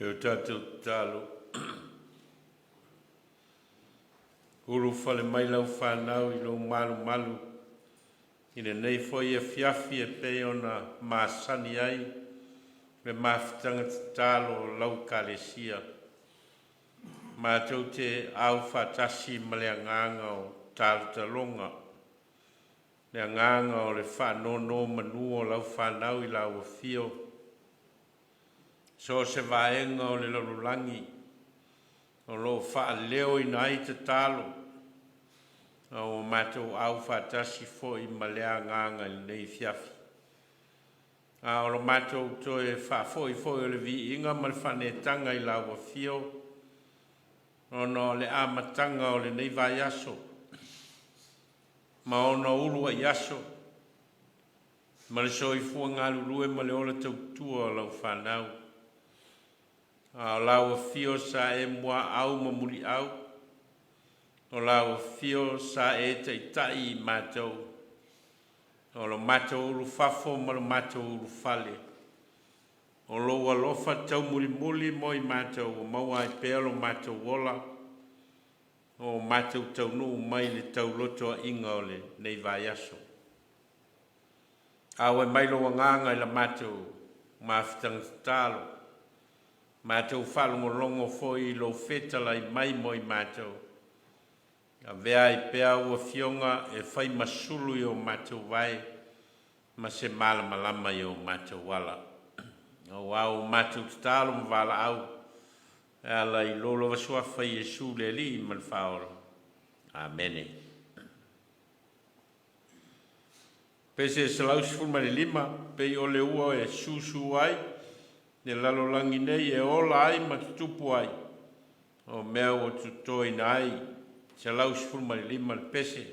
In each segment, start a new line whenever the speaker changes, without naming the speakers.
Te o tātou tālo. Uru whale mai lau whanau I lo malu malu. I le nei foi e fiafi e pe ona māsani ai. Me mawhitanga te tālo lau kālesia. Mātou te au whatasi ma le nganga o tālu talonga. Le nganga o le whanono manu o lau whanau I lau fio. So se vaenga o le lalulangi. O lo whaaleo I nai te tālo. O mātou au whatasi fo I ma lea nganga I nei fiafi. O lo mātou toe whafo I fo I le vi inga ma le whanetanga I lau fio. Ono le amatanga o le nei vai aso. Ma ono ulu ai aso. Ma le soifua ngā lulue ma le ola tautua o lau whanau. O lau fio sa e mua au ma muri au. O lau fio sa e te ita'i I mātou. O lo mātou ulu fafo ma lo mātou ulu fale. O lo alofa tau muri muli mo I mātou. O maua I pēa lo mātou wola. O mātou tau nuu mai le tau loto a inga o le nei vai aso. Awe mai lo nganga I la mātou. Mawhitanga tālo. Mātou whalongolongo fo I lo whetala I mai mo I mātou. A vea I pēa ua fionga e whai masulu I o mātou vai. Ma se malamalama I o mātou wala. O au mātou tālo mwala au. Ala I lolo wasua whai Jesu le li man whaoro. Amene. Pese se lausifun mani lima, pe I o le ua e susu ai, ne lalolangi nei e ola ai ma tutupu ai. O mea o tutoi na ai, se lausifun mani lima le pese.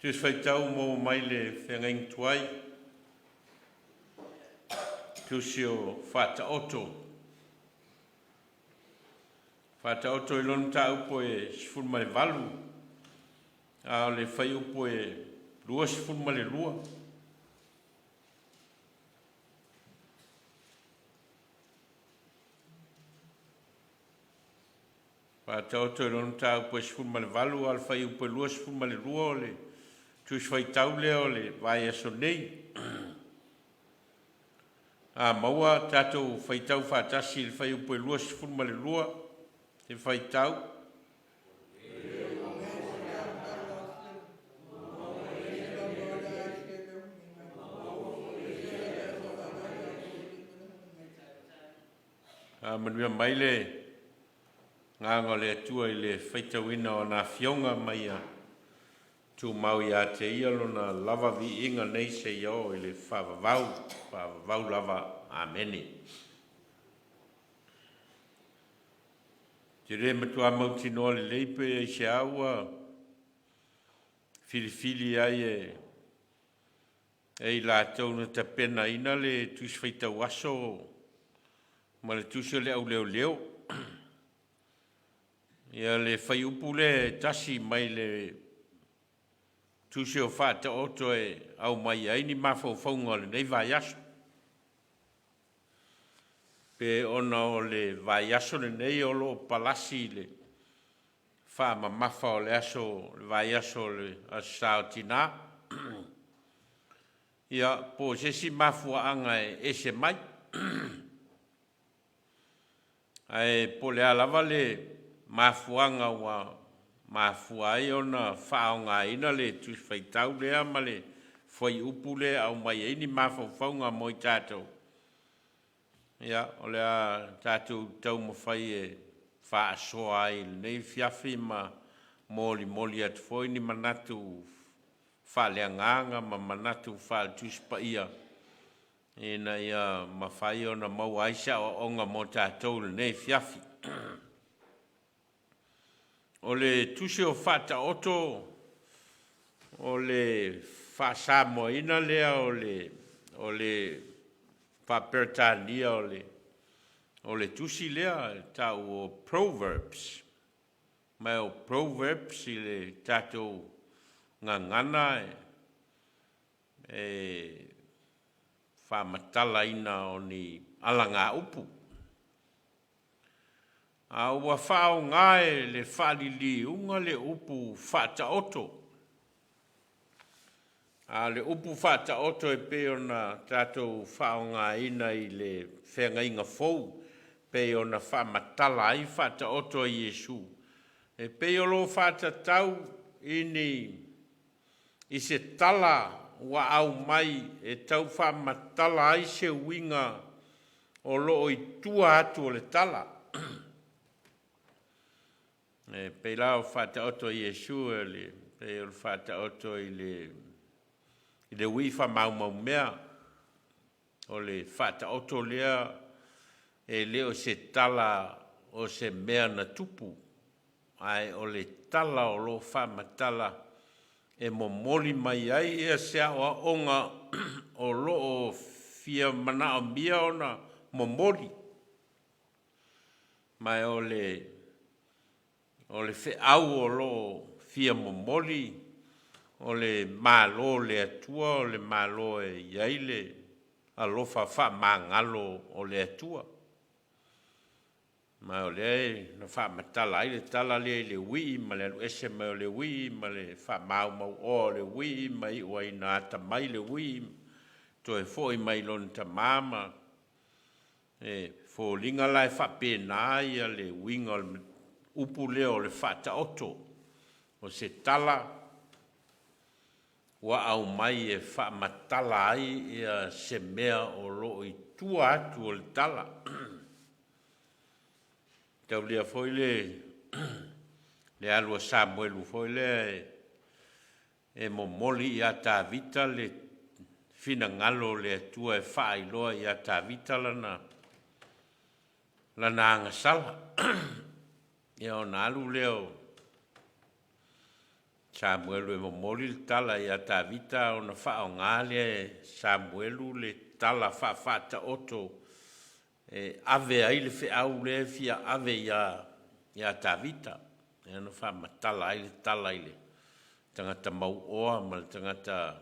Tus whaitau mo mai le whengaing tuai. Tusi o whata oto. Whata oto I lonu ta upo e sifun ma le valu. A le whai upo e lua sifun ma le lua. Whata oto I lonu ta upo e sifun ma le valu. A le whai upo e lua sifun ma le lua o le tus whaitau leo le vai aso nei. A maua tātou whaitau whātasi le whai upo e lua sifun ma le lua. Te whaitau. A manuia mai le nganga le atua I le whaitawina o nā whionga mai a tu mau ia te ia lona lava vi inga nei se iao I le whavavau lava. Amene. Te re matua mauti noa le leipe e se aua filifili ai e la tau na ta pena ina le tus whaita waso ma le tusi le au Leoleo. Ia le whai upu le tasi mai le tusi o whata oto e au mai aini mawhauwhaunga le nei vai aso. Pe ona o le vai aso le nei o lo palasi le wha ma mafa o le aso le vai aso le asao tina. Ia po sesi mafua anga e se mai. Ai po le alava le mafuanga wa mafua ai ona whaonga ina le tu whaitau lea ma le whai upu le au mai eini mawhauwhaunga mo I tātou. Ia, o lea tātou tau mawhai e whaasoa ai nei whiawhi ma moli atu fwoi ni manatu whalea nganga ma manatu whal tuspa ia. Ina ia mawhai ona mau aisa o onga mo tātou nei whiawhi. O le tusi o whata oto, o le whaasamo ina lea o le whapertania o le tusi lea tau o Proverbs. Mai o Proverbs I le tātou ngangana e whamatala ina o ni alanga upu. A ua whao ngae le whalili unga le upu whata oto. A le upu whata oto e peo na tātou whao ngae ina I le whenga inga fau. Peo na whamatala I whata oto I Yesu. E peo lo whata tau I se tala wa au mai e tau whamatala I se winga o lo I tua atu o le tala. E pela o whata oto I Yesu e le peo o whata oto I le wifa mau mea o le whata oto lea e leo se tala o se mea na tupu. Ai o le tala o lo whamatala e momoli mai ai e se awa onga o lo o fia mana o mia ona momoli. Mai o le fe au o lo fia momoli, o le malo le atua, o le malo e iaile, a lo fa mangalo o le atua. Ma o le na fa matala ai le tala le wi ma le ese ma le wi ma le fa mau o le wi mai o ina ta mai le wi to e foi mai lon ta mama e fo linga lai fa pena ia le winga upu leo le fa ta oto o se tala wa au mai e fa matala ai ia se mea o lo I tua atu o le tala. Tau lea foi le alua Samuelu foi le e momoli ia tā vita le fina ngalo le atua e whaailoa ia tā vita lana angasala. Ia o nalu leo Samuelu e momoli le tala ia tā vita o na wha o ngale Samuelu le tala whaata oto ave ai le fe au le fia ave ia tā vita. Ia no wha matala ai le tala ile. Tangata mau oa ma le tangata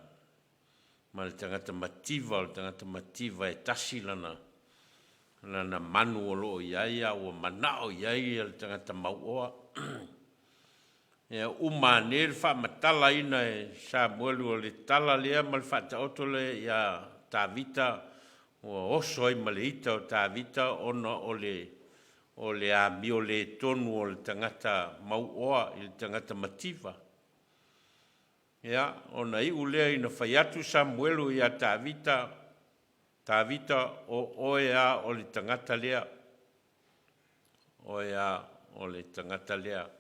mativa, le tangata mativa e tasi lana manu o loo iaia o manao iaia le tangata mau oa. Ia umane le wha matala ina e Samuelu o le tala lea ma le whata oto le ia tā vita o oso ai ma le ita o tā vita ona o le ami o le tonu o le tangata mau oa I le tangata mativa. Ia, ona I ulea ina whaiatu Samuelu ia tā vita o oea o le tangata lea. O ea o le tangata lea.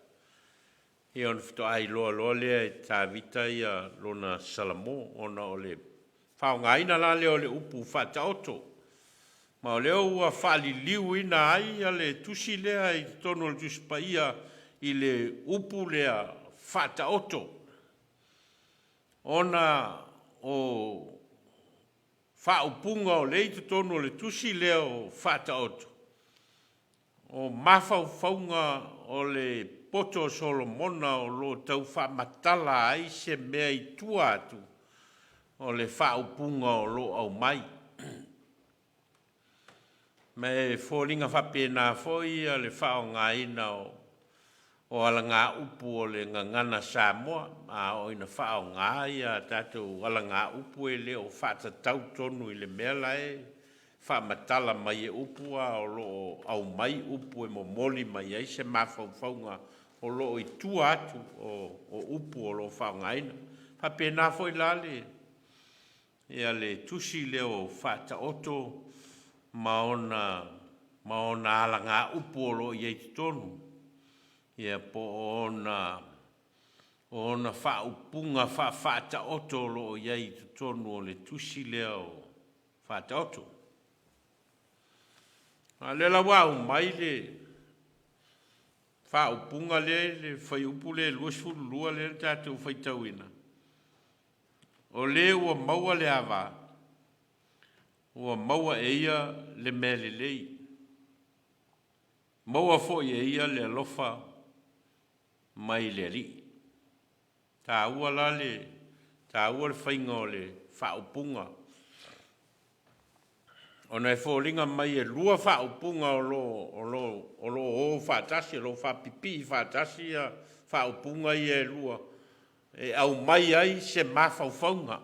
E on fito ai loa lea e tā vita ia lona salamo ona o le whaongaina la leo le upu whata oto. Ma o leo ua whaali liu ina ai a le tusi lea i tono le tuspa ia i le upu lea whata oto. Ona o whaupunga o le i tono le tusi lea o whata oto. O mawhauwhaunga o le poto Solomona o lo tau whamatala ai se mea i tua atu o le whaupunga o lo au mai. Me fōringa whapena fōi a le whaonga ina o ala ngā upu o le ngana Samoa, a o ina whaonga ia tātou ala ngā upu e le o whata tau tonu i le mea lai, whamatala mai e upu a o lo au mai upu e mo moli mai ai se mawhauwhaunga o lo i tua atu o upu o lo whaonga ina. Whapena fōi lale, ia le tusi le o whata oto, maona ala ngā upu o lo i eiti tonu. Ia po ona whaupunga whata oto lo i eiti tonu o le tusi leo whata oto. A le la wau mai le whaupunga le whai upu le luasfuru lua le tātou whaitauina. O le ua maua le awa. Ua maua e ia le mea le lei. Maua fo e ia le alofa mai le li. Tā ua le whainga o le whaupunga. O nei fōringa mai e lua whaupunga o lo whatasi, o lo whapipi whatasi a whaupunga i e lua. E au mai ai se mawhauwhaunga.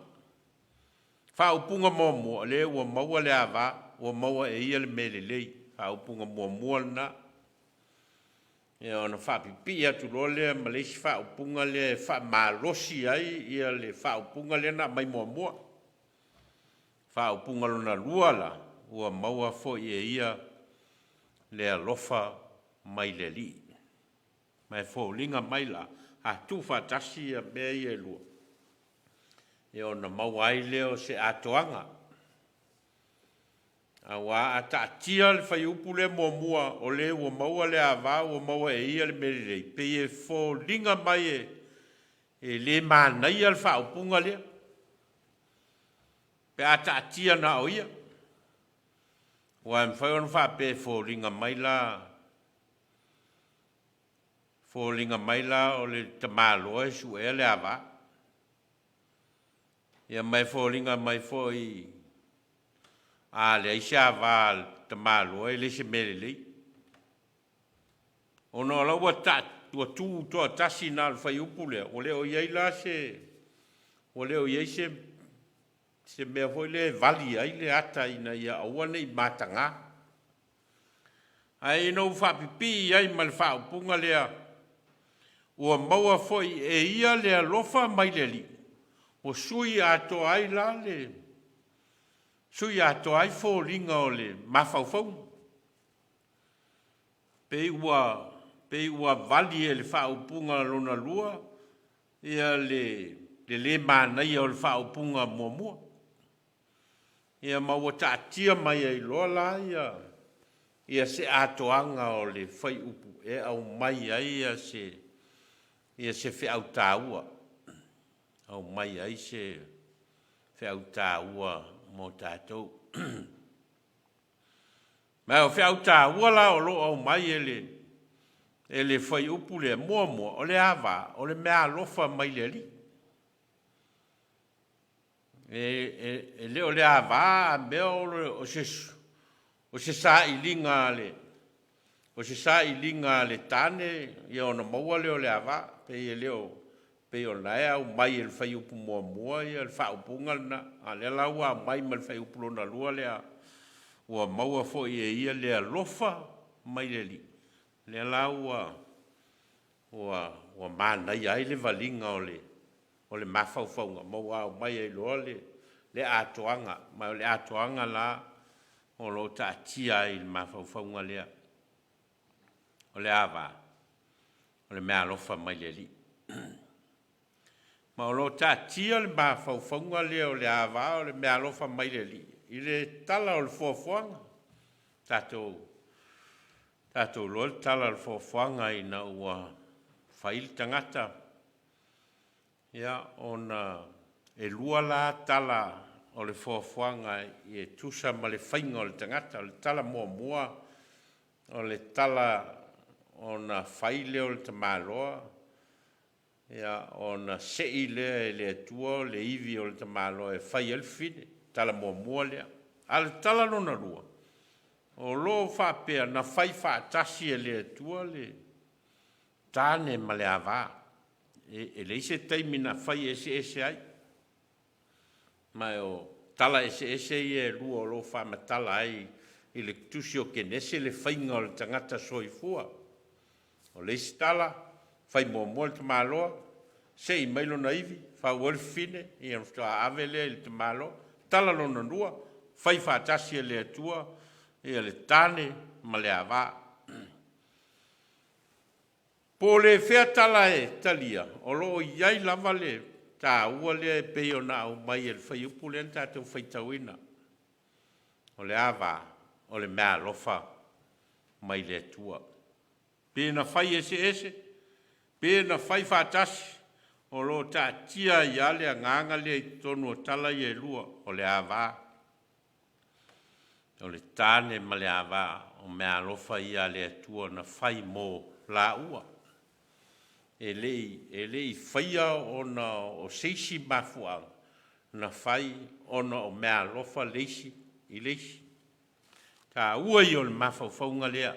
Whaupunga mua le ua maua le awa, ua maua e ia le mele lei. Whaupunga mua na. E ona whapipi atu lo le malesi whaupunga le whamalosi ai ia le whaupunga le na mai mua. Whaupunga lona lua la, ua maua fo i e ia le alofa mai le li. Mai fo linga mai la, a tu whatasi a mea i e lua. E ona mau ai leo se atoanga. A wā a tātia le whai upu le mua o le ua maua le awa ua maua e ia le mererei. Pe e fo linga mai e le mānai al whaupunga lea. Pe a tātia na o ia. Wa e mwhai ona whape fo linga mai la. Fo linga mai la o le tamaloa e su e le awa. Ia mai fōringa mai fōi a le aisha wā te malo e le se mere lei. Ono ala ua tū toa tasi nā le whai upu lea. O leo iei la o leo iei se mea hoi le vali ai le ata ina ia aua nei mātanga. Ai no whapipi ai ma le whaupunga lea. Ua maua fōi e ia lea lofa mai le li. O sui ato ai la le. Sui ato ai fōringa o le mawhauwhau. Pei ua vali e le whaupunga lona lua. Ia le mānai o le whaupunga mua. Ia maua tātia mai ai loa la ia se atoanga o le whai upu. E au mai ai ia se whiau tāua. Au mai ai se whiau tāua mō tātou. Mai o whiau tāua la o lo au mai e le whai upu le mua o le awa, o le mea lofa mai le li. E le o le awa a mea o se sa ilinga le. O se sa ilinga le tane, ia ona maua le o le awa, pe e leo pe o lai au mai el whai upu mua ia el whaupunga na a le laua mai mal whai upu lona lua lea ua maua fo i e ia lea lofa mai le li le laua ua mānai ai le valinga o le mawhauwhaunga maua au mai ai loa le atoanga mai o le atoanga la o lo ta tia ai le mawhauwhaunga lea o le ava, o le mea alofa mai le li. Ma o lo tia le ma faufaunga le o le ava o le mea alofa mai le li. I le tala o le fuafuanga. Tātou lo le tala le fuafuanga i na ua whail tangata. Ia ona e lua la tala o le fuafuanga i e tusa ma le whainga o le tangata. O le tala mua o le tala o na whaile o le tamaloa. Ia o na sei lea e le atua le iwi o le tamaloa e whai alfine. Tala mua lea. A le tala lona lua. O lo whapea na whai whaatasi e le atua le tāne ma le awā. E le ise teimi na whai ese ai. Mai o tala ese e lua o lo whamatala ai i le tusi o kenese le whainga o le tangata soifua. O le isi tala, whai mua le tamaloa, se i mailo na iwi, whau alfine, i an whtua avele i le tamaloa, tala lona lua, whai whaatasi e le atua, e le tāne ma le awā. Po le whea tala e talia, o lo iai lava le tā ua le peo na au mai e le whai upu le tātou whai tauina. O le awā, o le mea lofa mai le atua. Pēna whai ese, pēna whai whātasi, o lo tā tia i ale a nganga le i tonu o tala i e lua, o le awā. O le tāne ma le awā, o mea lofa i ale atua na whai mō la ua. E lei whaia o seisi mafuanga, na whai o mea lofa leisi i leisi. Tā ua i o le mawhauwhaunga lea.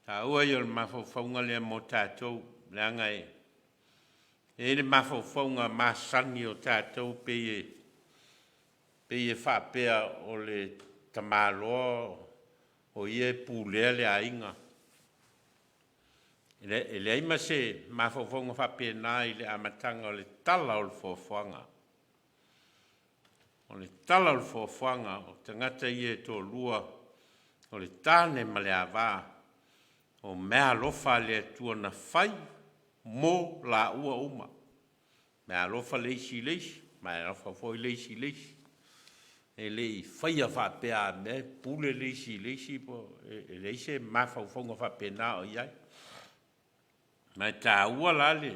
Tā ua i o le mawhauwhaunga lea mō tātou, leanga e. E le mawhauwhaunga māsani o tātou peye whapea o le tamaloa o ie pūlea le ainga. E le aima se mawhauwhaunga whapea nā i le amatanga o le tala o le whauwhanga. O le tala o le whauwhanga o tangata i e tō lua o le tāne ma le awā o mea lofa le atua na whai mō la ua uma. Mea lofa leisi, mea lofa foi leisi. E lei whaia whapea me pule leisi po e leise mawhauwhaunga whapea nā o iai. Mai tā ua lale,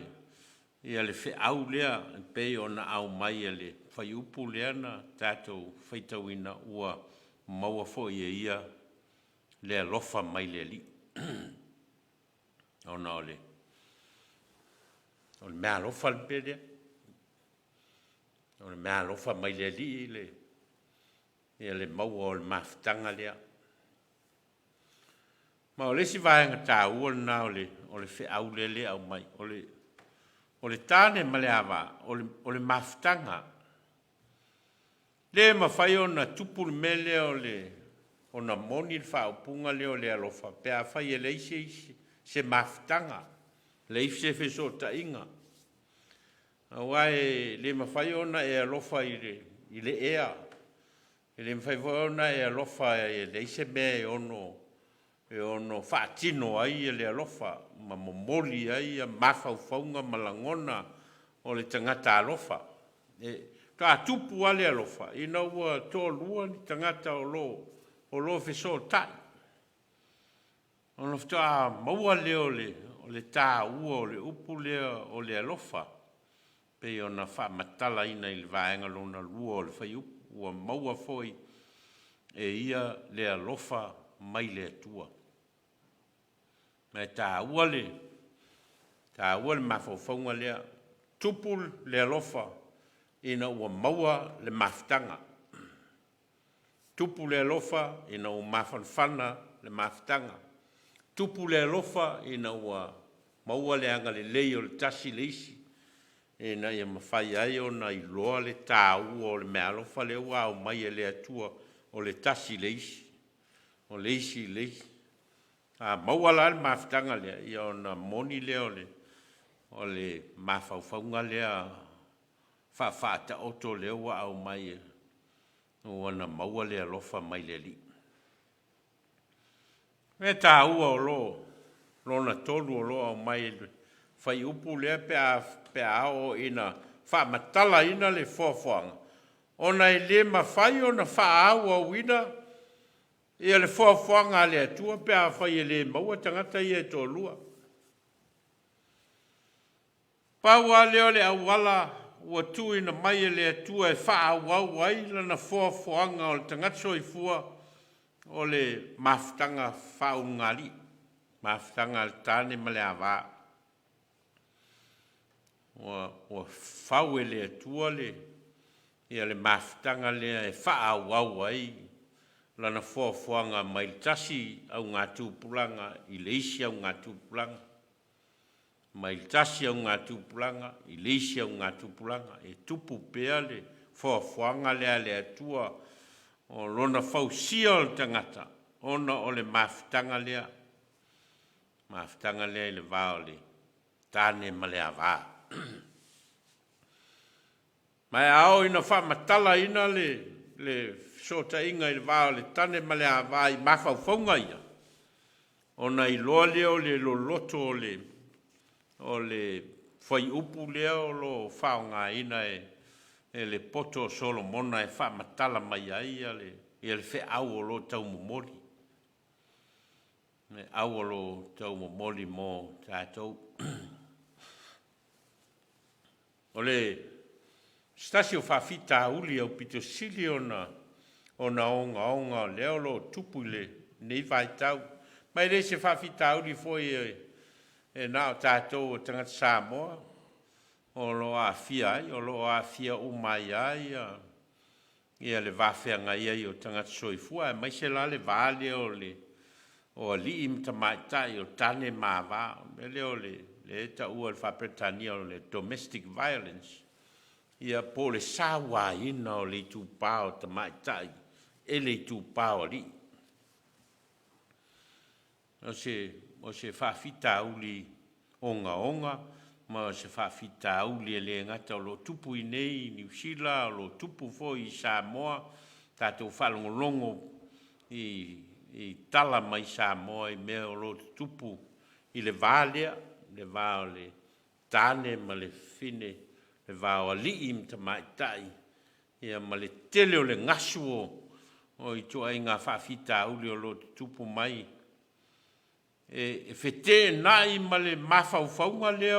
ia le whi au lea, pei o na au mai le whai upu lea na tātou whaitauina ua maua fo ia lea lofa mai le li. O na ole mea lofa le pelea. O le mea lofa mai le li ia le maua o le mawhitanga lea. Ma o le si vaenga tā ua na o le whi au lea au mai. O le tāne ma le awa, o le mawhitanga. Le ma whai o na tupu le mele o na moni le whaupunga leo le alofa. Pea whai e leise se mawhitanga. Leise se so ta inga. Awai le ma whai o na e alofa i le ea. Le ma whai o na e alofa e leise mea e ono whaatino ai e le alofa. Ma momoli ai a mawhauwhaunga malangona o le tangata alofa. Ka tupu ale alofa. Ina ua tō lua ni tangata o lo feso tai. Ono fta maua leo o le tā ua o le upu lea o le alofa. Pe ona wha matala ina i le vaenga lona lua o le whai upu. Ua maua foi e ia le alofa mai le atua. Mai tā ua le mawhauwhaunga lea. Tupu le alofa ina ua maua le mawhitanga. Tupu le alofa ina ua mawhanwhana le mawhitanga. Tupu le alofa ina ua maua le anga le lei o le tasi le isi. Ina ia mawhai ai o na i loa le tā ua o le mea alofa le ua au mai e le atua o le tasi le isi. O le isi le isi. Maua la le mawhitanga lea. Ia o na moni lea o le mawhauwhaunga lea whawhata oto lea ua au mai e. O na maua lea lofa mai le li. E tā ua o lona tolu o loa mai whai upu lea pe a o ina whaamatala ina le whawhanga. Ona e le mawhai o na whaau au ina ia le whawhanga le atua pe a whai e le maua tangata ia e tō lua. Paua leo le awala ua tu ina mai e le atua e whaau au ai lana whawhanga o le tangata soifua o le mafutanga whaungali. Mafutanga le tāne ma le awā. Ua whau e le atua le ia le mafutanga lea e whaau au ai lana whawhanga mai tasi au ngā tūpulanga i leisi au ngā tūpulanga. Mai tasi au ngā tūpulanga i leisi au ngā tūpulanga e tupu pea le whawhanga lea le atua o lona whausia o le tangata ona o le mafutanga lea. Mafutanga lea i le vāo le tāne ma le awā. Mai ao ina whaamatala ina le sota inga i le vāo le tane ma le awā i mawhauwhaunga ia. Ona i loa leo le Lotu o le whai upu leo lo whaonga ina e le poto Solomona e whaamatala mai ai le whe au o lo tau momori. Me au o lo tau momori mo tātou. O le stasi o whawhita uli au pito sili ona onga leo lo tupu le nei vai tau. Mai le se whawhita uli foi e nao tātou o tangata Samoa. O lo a fia ai, o lo a fia umai ai. Ia le wawhianga ia o tangata soifua. Mai se la le vale o li im tamaitai o tane mawā. Me leo le eta ua le whapretania o le domestic violence. Ia po le sawa ina o le tūpao tamaitai. E le tūpao li. O se whawhita uli onga, ma se whawhita uli e le ngata o lo tupu i nei New Zealand, o lo tupu fo i Samoa, tātou whalongolongo i tala mai Samoa i mea o lo tupu i le vālea, le vāo le tāne ma le fine, le vāo a li im tamaitai, ia ma le tele o le ngasu o i tua i ngā whawhita uli o lo tupu mai, e fete nai ma le mawhauwhaunga lea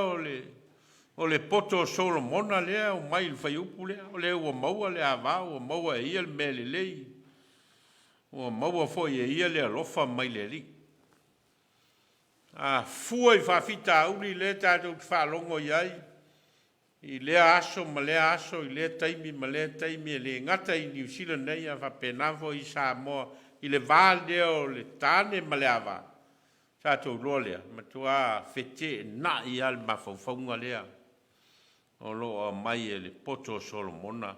o le poto Solomona lea o mai le whaiupu lea o le ua maua le awao o maua e ia le mea le lei o maua foi e ia le alofa mai le li a fua i whawhita uli le tātou ki whalongo iai i lea aso ma lea aso i lea taimi ma lea taimi e le ngata i New Zealand nei a whapenafo i Samoa i le vā lea o le tāne ma le awa tātou loa lea, matua fete na i al mawhauwhaunga lea. O loa mai e le poto Solomona,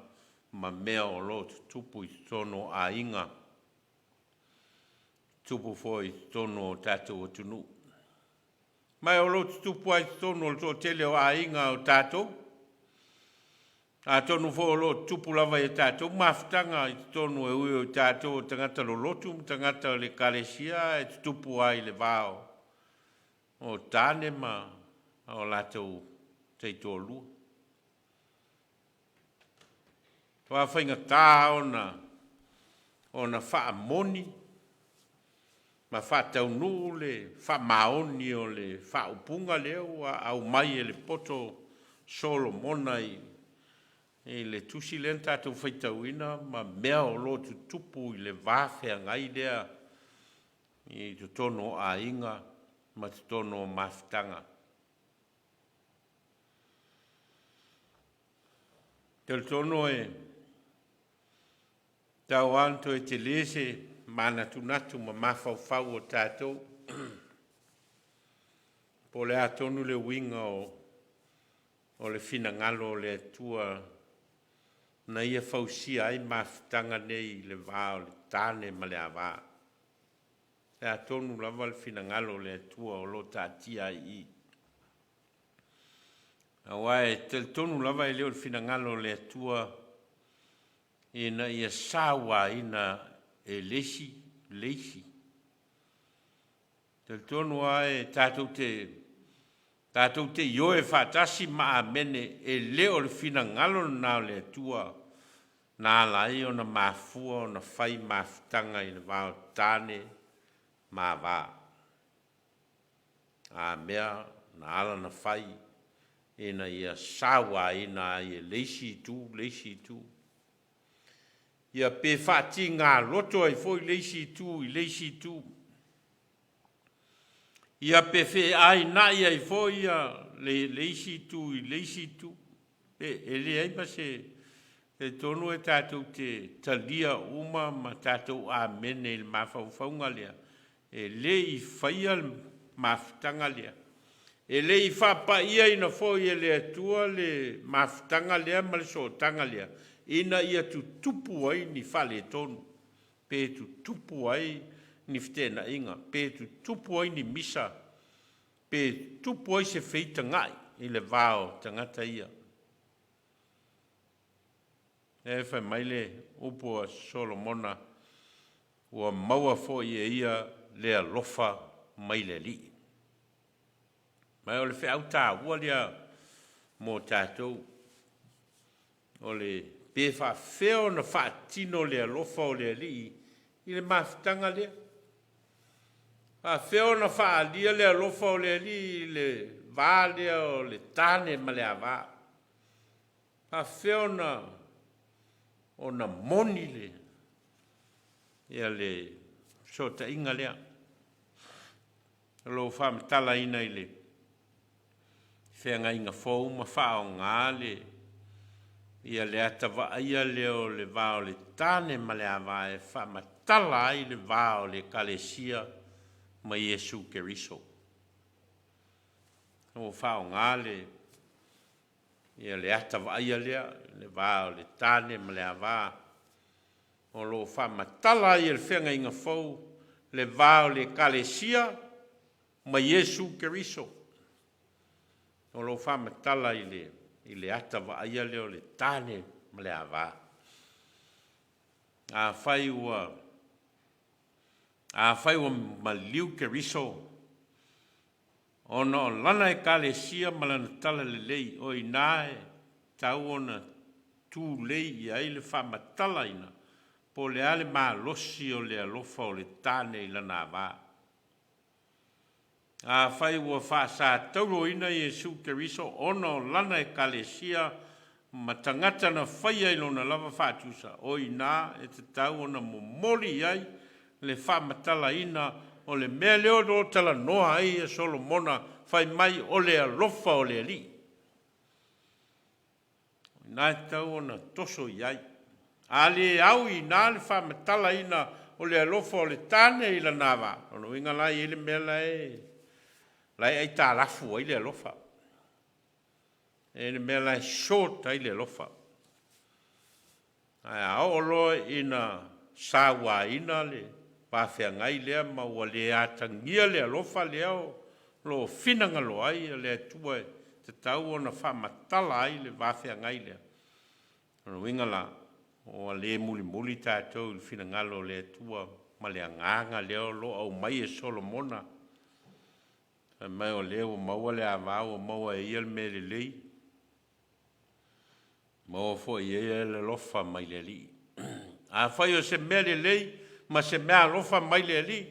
ma mea o lo tupu i tono a inga. Tupu fo i tono tātou o tunu. Mai o lo tupu ai tono o tele o a inga o tātou. A tonu fo o lo tupu lava e tātou. Mafutanga i tono e ui o tātou tangata lo Lotu, tangata le Kalesia, e tupu ai le vāo. O tāne ma o lātou teito lua. Tua whainga tā ona wha moni, ma wha taunu le wha maoni o le wha upunga leo au mai e le poto Solomona i le tusi len tātou whaitauina, ma mea o lo tupu i le vāwhea ngai lea i tu tono a inga, ma tu tono mafutanga. Te tono e tau anto e te lese mana tunatu ma mawhauwhau o tātou. Po le atonu le winga o le finangalo le tua na ia fausia ai mafutanga nei le vāo le tāne ma le awā. E atonu lava le finangalo le tua o lo tātia i. Awa e tel tonu lava e leo le finangalo le tua ina ia sawa ina e leisi. Te tonu ai tātou te ioe whātasi maa mene e leo le whina ngalo nā le tua nā lai o na mafua o na whai mafutanga i le wāo tāne mā wā. A mea na ala na whai e na ia sawa e na ia leisi tu. Ia pe whāti ngā roto ai fo i leisi tu. Ia pe fe ai nai ai fo ia leisi tu. E le ai ma se e tonu e tātou te talia uma ma tātou a mene il mawhauwhaunga lea. E le i whaia mafutanga lea. E le i whapa ia ina fo ia le atua le mafutanga lea ma le sotanga lea. Ina ia tu tupu ai ni whale tonu. Pe tu tupu ai ni whtena inga. Pe tu tupu ai ni misa. Pe tupu ai se feita ngai i le vāo tangata ia. E whai maile upo a Solomona ua maua fo ia lea lofa maile li. Mai o le whi au tā ua lea mō tātou. O le pe wha wheo na wha tino lea lofa o lea li i le mafutanga lea. Wha wheo na wha alia lea lofa o lea li i le vā lea o le tāne ma lea vā. Wha wheo na o na moni le ia le sota inga lea. Lo wha matala ina i le whenga inga fōu ma wha o ngā le ia le atawa ia leo le vāo le tāne ma le awā e wha matala ai le vāo le kalesia ma Iesu Keriso. O wha o ngā le ia le atawa ia lea le vāo le tāne ma le awā. O lo wha matala ia le whenga inga fōu le vāo le kalesia ma Iesu Keriso. O lo wha matala i le atawa ia leo le tāne ma le awā. A whai ua ma liu Keriso. Ono o lana e kalesia ma lana tala le lei o i nāe tau ona tū lei i ai le wha matala ina. Po le ale mā losi o le alofa o le tāne i lana awā. A whai ua wha sa tauro ina Iesu Keriso ono lana e kalesia ma tangata na whai ai lona lava whātusa. O i nā e te tau ona momoli ai le wha matala ina o le mea leo do tala noa ai e Solomona whai mai o le alofa o le li. Nā e tau ona toso i ai. A le au i nā le wha matala ina o le alofa o le tāne i la nāwa. Ono inga lai ele mea lai ai tā lafu ai le alofa. Ele mea lai short ai le alofa. Ai a olo ina sawa ina le pāwhea ngai lea ma ua le atangia le alofa leo lo finanga lo ai le atua te tau ona wha matala ai le wāwhea ngai lea. Ono winga la o le muli tātou il finangalo le atua ma le anganga leo lo au mai e Solomona. Mai o leo maua le awao o maua e ia le me le lei. Maua fo i ia le lofa mai le li. A whai o se me le lei ma se mea lofa mai le li.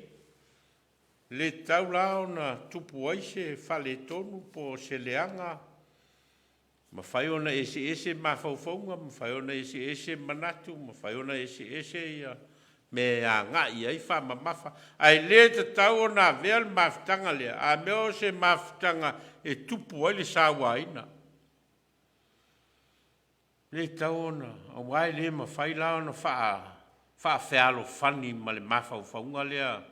Le tau lao na tupu ai se whale tonu po se leanga. Ma whai ona ese ma whauwhaunga, ma whai ona ese manatu, ma whai ona ese ia me a ngai ai wha ma mawha. Ai le te tau o nā vea le mawhitanga lea, a meo se mawhitanga e tupu ai le sawa ina. Le tau o na, a wai le ma whai lao na wha whialo whani ma le mawhauwhaunga lea,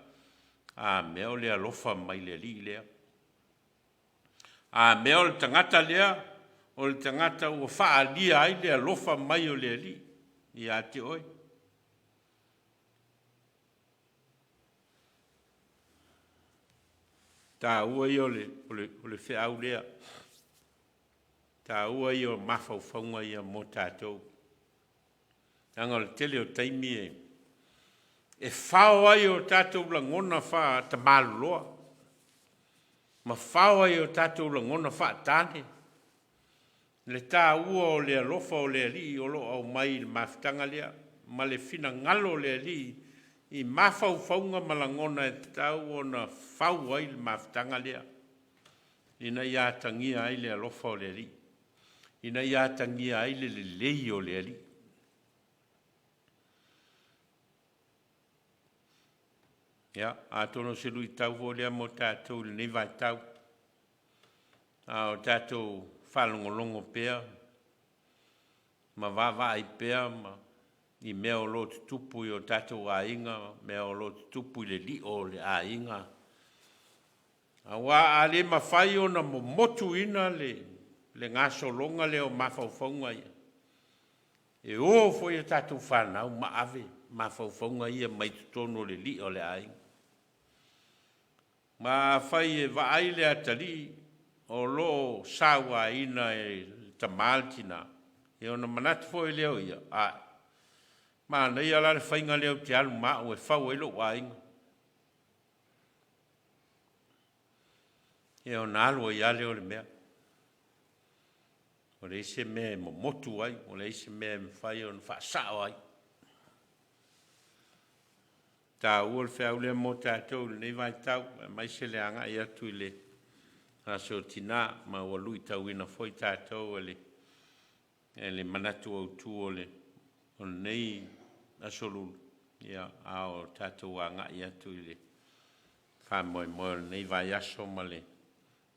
a meo lea lofa mai le li lea. A meo le tangata lea, o le tangata ua wha lia ai lea lofa mai o le li, i a te oi. Tā ua i o le whiau lea. Tā ua i o mawhauwhaunga i a mō tātou. Anga le tele o taimi e whao ai o tātou la ngona wha ta maluloa. Ma whaua i o tātou langona whaatane. Le tā ua o le alofa o le ali o lo au mai le mawhitanga lea. Ma le fina ngalo le ali i mawhauwhaunga malangona e tau o na whau ai le mawhitanga lea. Ina ia tangia ai le alofa o le ali. Ina ia tangia ai le lei o le ali. Ia, a tono se lui tau ho lea mo tātou le nei vai tau. A o tātou whalongolongo pēr. Ma wawa ai pēr, ma i mea o lotu tupu i o tātou a inga, mea o lotu tupu i le li o le a inga. A wā a le mawhai o na motu ina le ngaso longa le o mawhauwhaunga ia. E o foi o tātou whanau ma ave mawhauwhaunga ia mai tutono le li o le a inga. Ma fai e vaai le atali o lo sawa ina e tamaltina. E ona manatu fo e leo ia. Ma nei ala le whainga leo te alu mao e whau e lo wainga. E ona alu e ale o le mea. O le ise mea mo motu ai. O le ise mea me whai o na whaasao ai. Tā ua le whiau lea mō tātou le nei vai tau, mai se le anga i atu i le aso tina, ma ua lui tau ina foi tātou e le manatu au tū o le nei aso lulu. Ia ao tātou anga i atu i le whamoe mo le nei vai aso ma le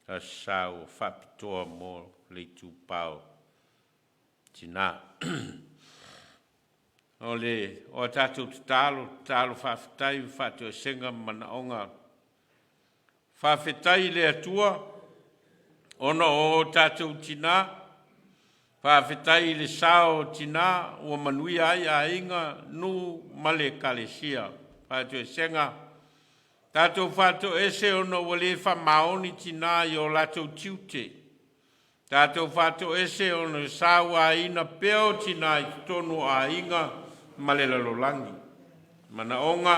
asau whapitoa mō le tūpao tina. O tātou talo whawhetai, whātua senga mana onga. Whawhetai le atua, ona o tātou tina, whawhetai le sao tina, ua manui ai a inga nu male kalesia. Whātua senga, tātou whātua ese ona wale whamaoni tina i o latou tiute. Tātou whātua ese ona sao a ina peo tina i tonu a inga, malela lolangi. Mana onga,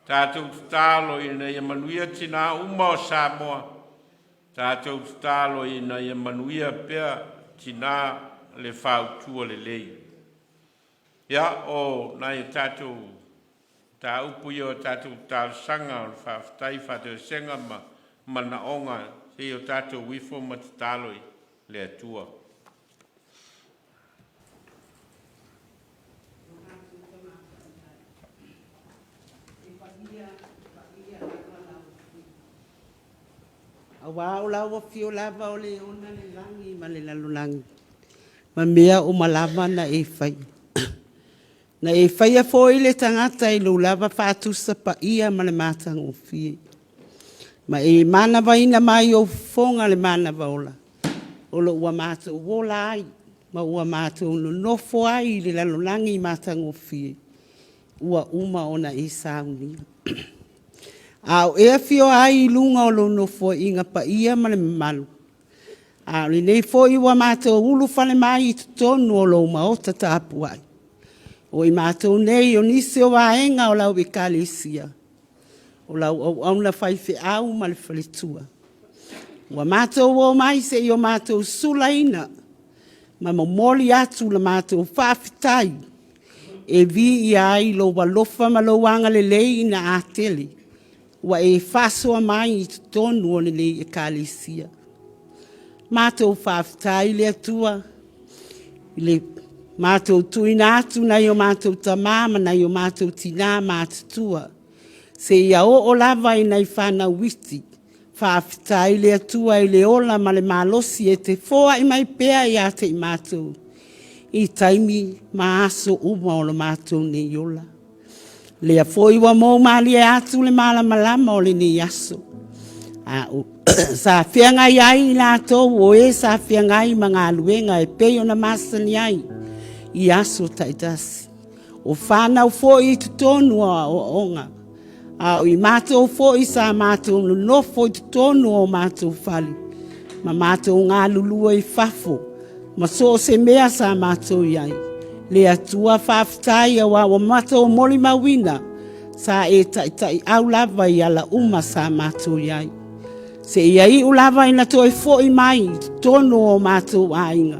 tātou tutalo ina ia manuia tina uma o Samoa. Tātou tutalo ina ia manuia pea tina le whautua le lei. Ia o nai tātou tā upu i o tātou tālu sanga o whawhtai whātou senga mana onga se o tātou wifo matatalo le atua.
Awa o lawa fio lava o le ona le langi ma le lalulangi. Ma mea o malama na e whai. Na e whai a fo i le tangata i lo lava whātusa pa ia ma le mātanga o fie. Ma e mana waina mai o fonga le mana waola. O lo ua mātou wola ai. Ma ua mātou no nofo ai le lalulangi mātanga o fie. Ua uma ona e Sauniga. Au ea fio ai lunga o lo no fo inga pa ia ma le malu. Au li nei fo iwa mātou ulu whale mai i tutonu o lo maota tāpu ai. O i mātou nei o nisi o waenga o lau e kālesia. O lau au auna whaife au ma le whaletua. Ua mātou o mai se i o mātou sulaina. Ma momoli atu la mātou whawhitai. E vi i ai lo walofa ma lo wanga le lei na atele. Ua e whasoa mai i tonu o le e kālesia. Mātou whawhitai le atua. Le mātou tuina atu na i o mātou tamama na i o mātou tina mātutua. Se ia o lava i nei whana witi. Whawhitai le atua i le ola ma le malosi e te foa i mai pea i a te i mātou. I taimi maaso uma o le mātou ne iola. Lea foi wa mo mali atu le mala malama o le ni yaso. Sa fianga iai la to o e sa fianga i mga luenga e peo na masani ai. I aso taitasi. O whanau fo i tutonu o onga. O i mātou fo i sa mātou no fo i tutonu o mātou whali. Ma mātou ngā lulua i whafo. Ma so se mea sa mātou iai. Le atua whawhitai a wa mātou moli mawina. Sa e ita'i au lava i ala uma sa mātou iai. Se iai ulava ina toi fo i mai, tono o mātou ainga.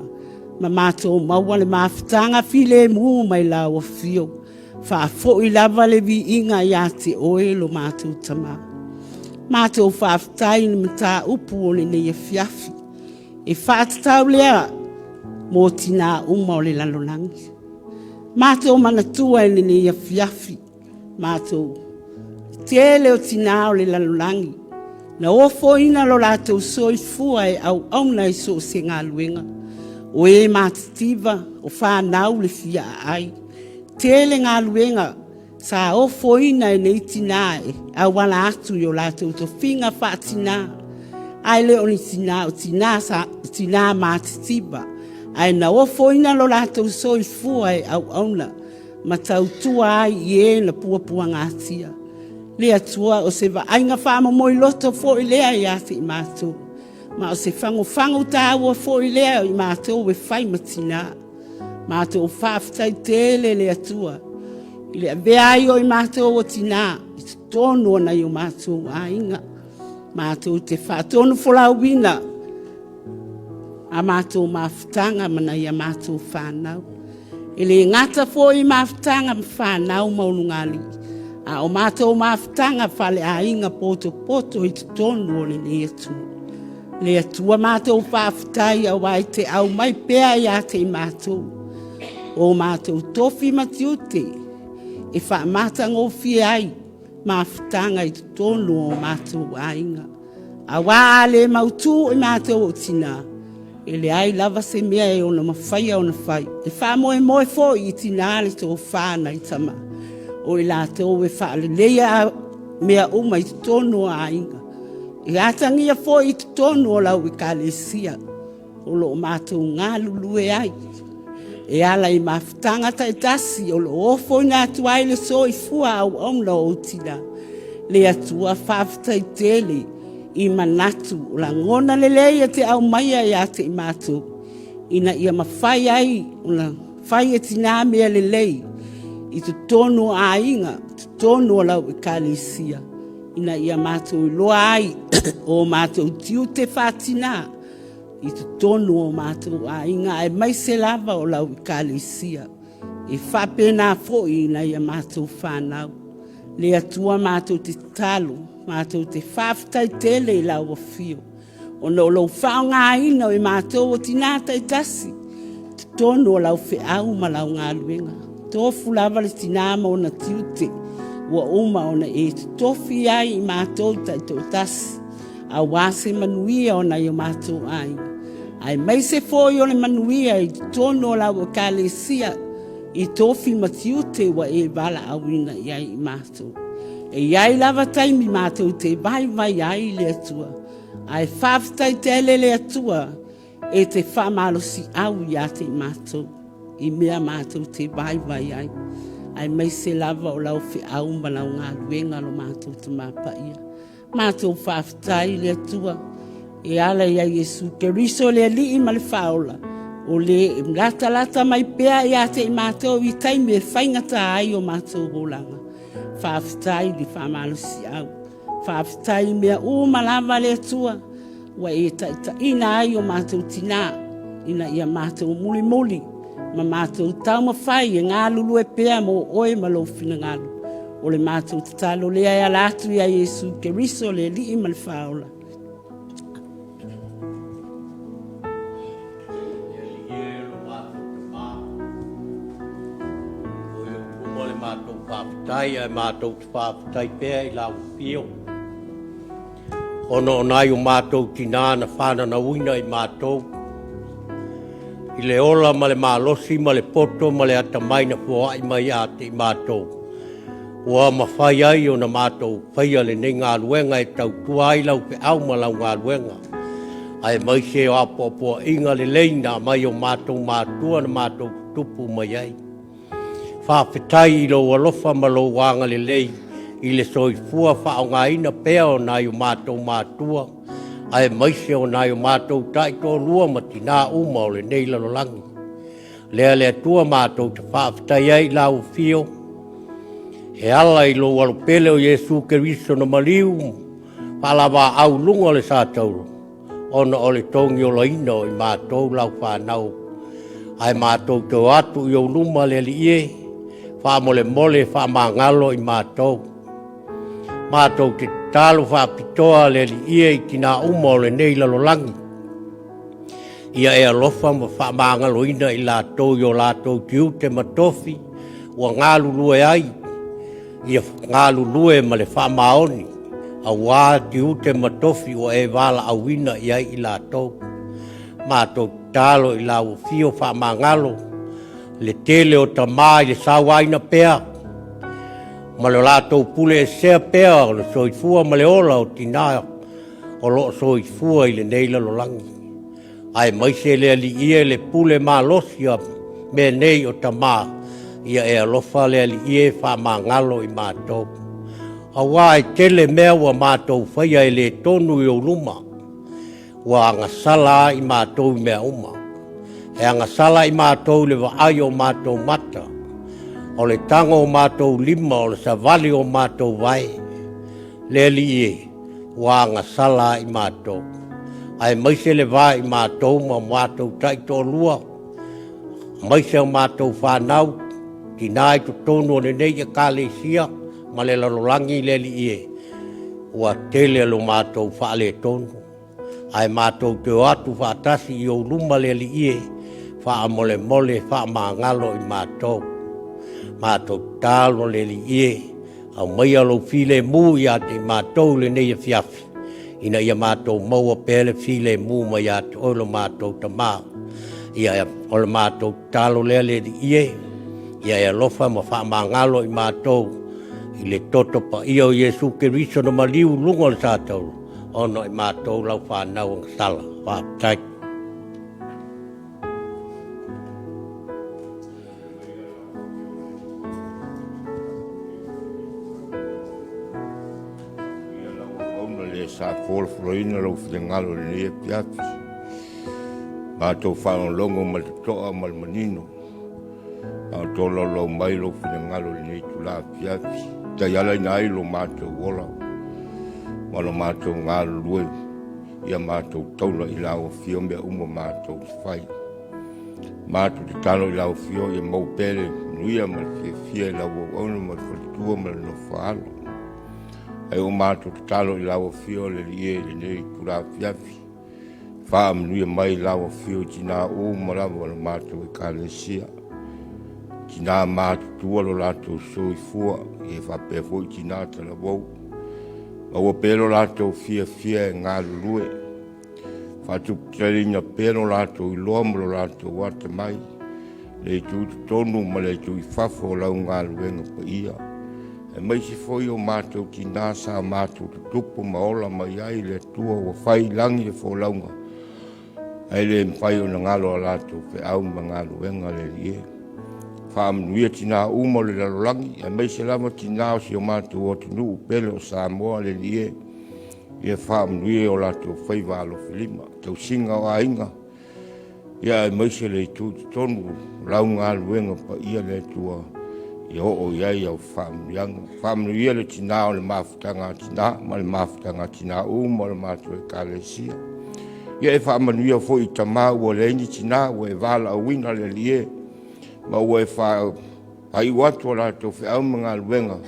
Ma mātou maua le mafutanga file mu mai la o fio. Fa fo i lava le vi inga ia te oe lo mātou tama. Mātou fa aftai ni mta upu o le neia fiafi. E fa tatau lea mo tina uma o le lalolangi. Mātou manatua e le neia fiafi. Mātou tele o tina o le lalolangi. Na ofo ina lo lātou soifua e au auna i so se ngā luenga. O e mātitiva o whānau le fia ai. Tele ngā luenga sa ofo ina e nei tina e au wala atu i o lātou to whinga whātina. Ai leo ni tina o tina mātitiva. Ai na ofo ina lo lātou soifua e au auna. Ma tau tua ai i e na puapua ngātia. Lea tua o se va ainga whaama moi loto fo i lea i ate i mātou. Ma o se whango tāua fo i lea i mātou e whai matina. Mātou whaafitai tele lea tua. I lea vea i o i mātou o tina. I te tono na i o mātou a inga. Mātou te whaatono wholau wina. A mātou mawhitanga mana i a mātou whanau. I le ngata fo i mawhitanga ma whanau maunungali. A o mātou mawhitanga whale a inga poto i te tonu o le lea tu. Lea tua mātou whawhitai au ai te au mai pēa i a te i mātou. O mātou tofi matiute. E wha mātanga o fi ai. Mawhitanga i te tonu o mātou a inga. A wā le mautu i mātou o tina. E le ai lava se mea e ona mawhaia ona whai. E wha moe fo i tina le tō whāna i tama. O i lātou e whaale leia mea uma i tono a inga. E atangia fo i tono o lau i kālesia. O lo mātou ngā lulue ai. E ala i mawhitanga tai tasi o lo ofo i nā tuai le so i fua au omla o tina. Le atua whawhitai tele i manatu o la ngona le leia te au maia i ate i mātou. Ina ia mawhai ai o la whai e tina mea le lei. I te tono a inga, te tono o lau i kālesia. Ina ia mātou i loa ai, o mātou tiu te whātina. I te tono o mātou a inga, ai mai se lava o lau i kālesia. E whapena fo i ina ia mātou whānau. Le atua mātou te talo, mātou te whawhitai tele i lau o fio. O no lau whaonga ina o i mātou o tinata i tasi. Te tono o lau whiau ma lau ngā luenga. Tofu lava le tinama o na tiute, ua uma o na e te tofi ai i mātou tai tō tasi, a wāse manuia o na i o mātou ai. Ai mai se fōi o le manuia i tono o lau o kālesia, i tofi matiute ua e wala awina i ai i mātou. E iai lava taimi mātou te vai ai le atua, ai whawhitai tele le atua, e te whamalosi au i ate i mātou. I mea mātou te vai ai. Ai mai se lava o lau whi au ma lau ngā luenga lo mātou te māpaia. Mātou whawhitai le atua. E ala ia Jesu ke riso le li i ma le whaola. O le lata mai pēa i ate i mātou i taimi e whaingata ai o mātou holanga. Whawhitai li whamalosi au. Whawhitai mea o malava le atua. Wa e ina ai o mātou tina. Ina ia mātou muli. Ma mātou tau mawhai e ngā lulu e pēa mo oe malo whina ngālu. O le mātou te talo lea e alatu i a Jesu ke riso le li i mal whaola.
O le mātou whawhitai e mātou te whawhitai pēa i lau pio. Ono nai o mātou tinana whanana uina i mātou. I le ola ma le malosi, ma le poto, ma le atamaina fua i mai ate i mātou. Ua mawhai ai o na mātou whaia le nei ngā luenga e tau tuai lau pe au ma lau ngā luenga. Ai mai se o apopua inga le leina mai o mātou mātua na mātou tupu mai ai. Whawhetai i lo alofa ma lo wanga le lei i le soifua whaonga ina pea o nai o mātou mātua. Ai mai se o nai o mātou tai tō lua ma tina uma o le nei lalolangi. Lea lea tua mātou te whawhitai ai lau fio. He ala i lo walopele o Jesu Keriso na maliu. Whalawa au lunga le sātauru. Ona o le tongi o laina o i mātou lau whanau. Ai mātou tau atu i o luma le li ie. Wha mole wha mangalo i mātou. Mātou te tālu wha pitoa le li ie i tina uma o le nei lalolangi. Ia e alofa ma wha mangalo ina i lātou i o lātou tiu te matofi. Ua ngālu lue ai. Ia ngālu lue ma le wha maoni. A wā tiu te matofi o e wala au ina i ai i lātou. Mātou tālo i lau fio wha mangalo. Le tele o tamā i le sāwaina pēa. Ma le lātou pule e sea pēa o le soifua ma le ola o tina o lo soifua i le neila lo langi. Ai maise le ali ie le pule mā losia me nei o tamā. Ia e alofa le ali ie wha mangalo i mātou. A wā e tele mea wa mātou whaia e le tonu i o luma. Wa anga sala i mātou i mea uma. E anga sala i mātou le waai o mātou mata. O le tango o mātou lima o le savali o mātou vai. Le li e, wa anga sala i mātou. Ai maise le vai i mātou ma mātou taito lua. Maise o mātou whanau. Tinai to tonu o le nei e kāle sia. Ma le lalolangi le li ie. Ua tele lo mātou whaale tonu. Ai mātou te atu whaatasi i o luma le li ie. Wha mole mole wha mangalo i mātou. Mātou tālo le li ie. Au mai alo file mu i ate mātou le nei e fiafi. Ina ia mātou maua pele file mu mai ate oilo mātou tamā. Ia ole mātou tālo le li ie. Ia e lofa ma wha mangalo i mātou. I le toto pa ia o Jesu Keriso na maliu lunga le sātauru. Ono i mātou lau whanau ang sala. Whaptai.
Ona le sa foloina lau whiangalo le nea piafi. Mātou whanongongo ma le toa ma le manino. Mātou lau mai lau whiangalo le nea tula piafi. Tai ala ina ai lo mātou wola. Malo mātou ngā lue. Ia mātou taula i lau fio mea uma mātou whai. Mātou te talo i lau fio ia mau pere. Nuia ma le fia i lau ona ma le whalitua ma le no whaalo. Ai o mātou te talo i lau fio le lie le nei kura fiafi. Wha nuia mai lau fio tina o marawa le mātou e kālesia. Tina mātou tua lo lātou soi fua. E whape fwoi tina tala wau. Ma ua pero lātou fia e ngā lulue. Whatu tērina pero lātou i loa mo lātou wata mai. Le tu tonu ma le tu i whafo lau ngā luenga pa ia. E mai si fwoi o mātou tina sa mātou te tupu ma ola mai ai le tua ua whai langi e fo launga. Ai le mwhai o na ngalo a lātou fe au ma ngā luenga le lie. Whaamnuia tina uma le lalolangi, a mai se lama tina o si o mātou o tinu upele o Samoa le lie. Ia whaamnuia o lātou whaiva alo Filima, tau singa o ainga. Ia mai se le tūtu tonu, lau ngā luenga pa ia le tua. Ia o iai au whaamnuianga. Whaamnuia le tina o le mafutanga tina, ma le mafutanga tina uma le mātou e kālesia. Ia e whaamanuia fo i tamau o le ini tina, o e wala o wina le lie. Ma ua e whai watu o lātou whiau mga luenga.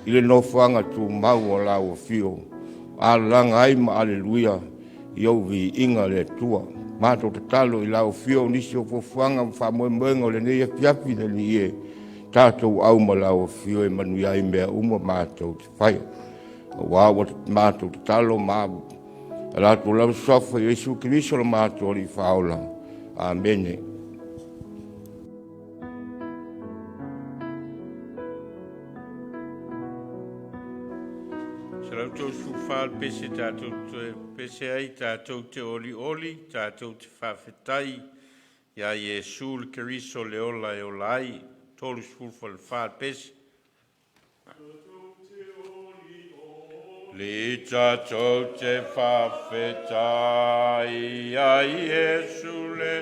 I le nofuanga tu mau o lau o fio. Alanga ai ma aleluia. I au vi inga le tua. Mātou te talo i lau fio nisi o fofuanga whamoemoenga o le neia piapi le ni e. Tātou au ma lau o fio e manu ai mea uma mātou te whai. Wā wa mātou te talo mābu. Lātou lau sofa i Jesu Keriso la mātou li whaola. Amene.
Tātou sufal pese tātou pese ai, tātou te oli, tātou te whawhetai, ia Iesu le Keriso Leola e o lai, tolu sufal whal pese. Le tātou te whawhetai, ia Iesu le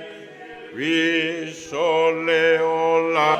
Keriso Leola.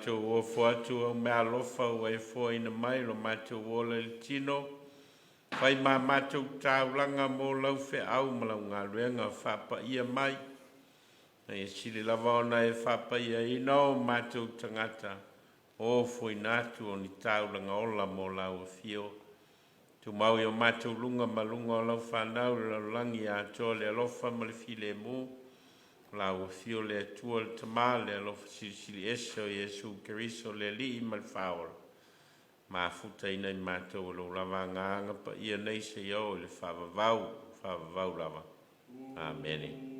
mātou o fuatu au mea lofa o e fo ina mai lo mātou o le tino. Whai mā mātou tāulanga mō lau whe au malau ngā ruenga whapa ia mai. E siri lava ona e whapa ia ina o mātou tangata. O fo inatu o ni tāulanga ola mō lau fio. Tu mau o mātou lunga malunga o lau whanau le langi a toa le alofa ma le file mō. Lau fio le atua le tamā le alofa sili esa o Jesu Keriso le li ma le whaola. Ma futa ina i mātou lo lava nganga pa ia nei se iau le whavavau lava. Amen.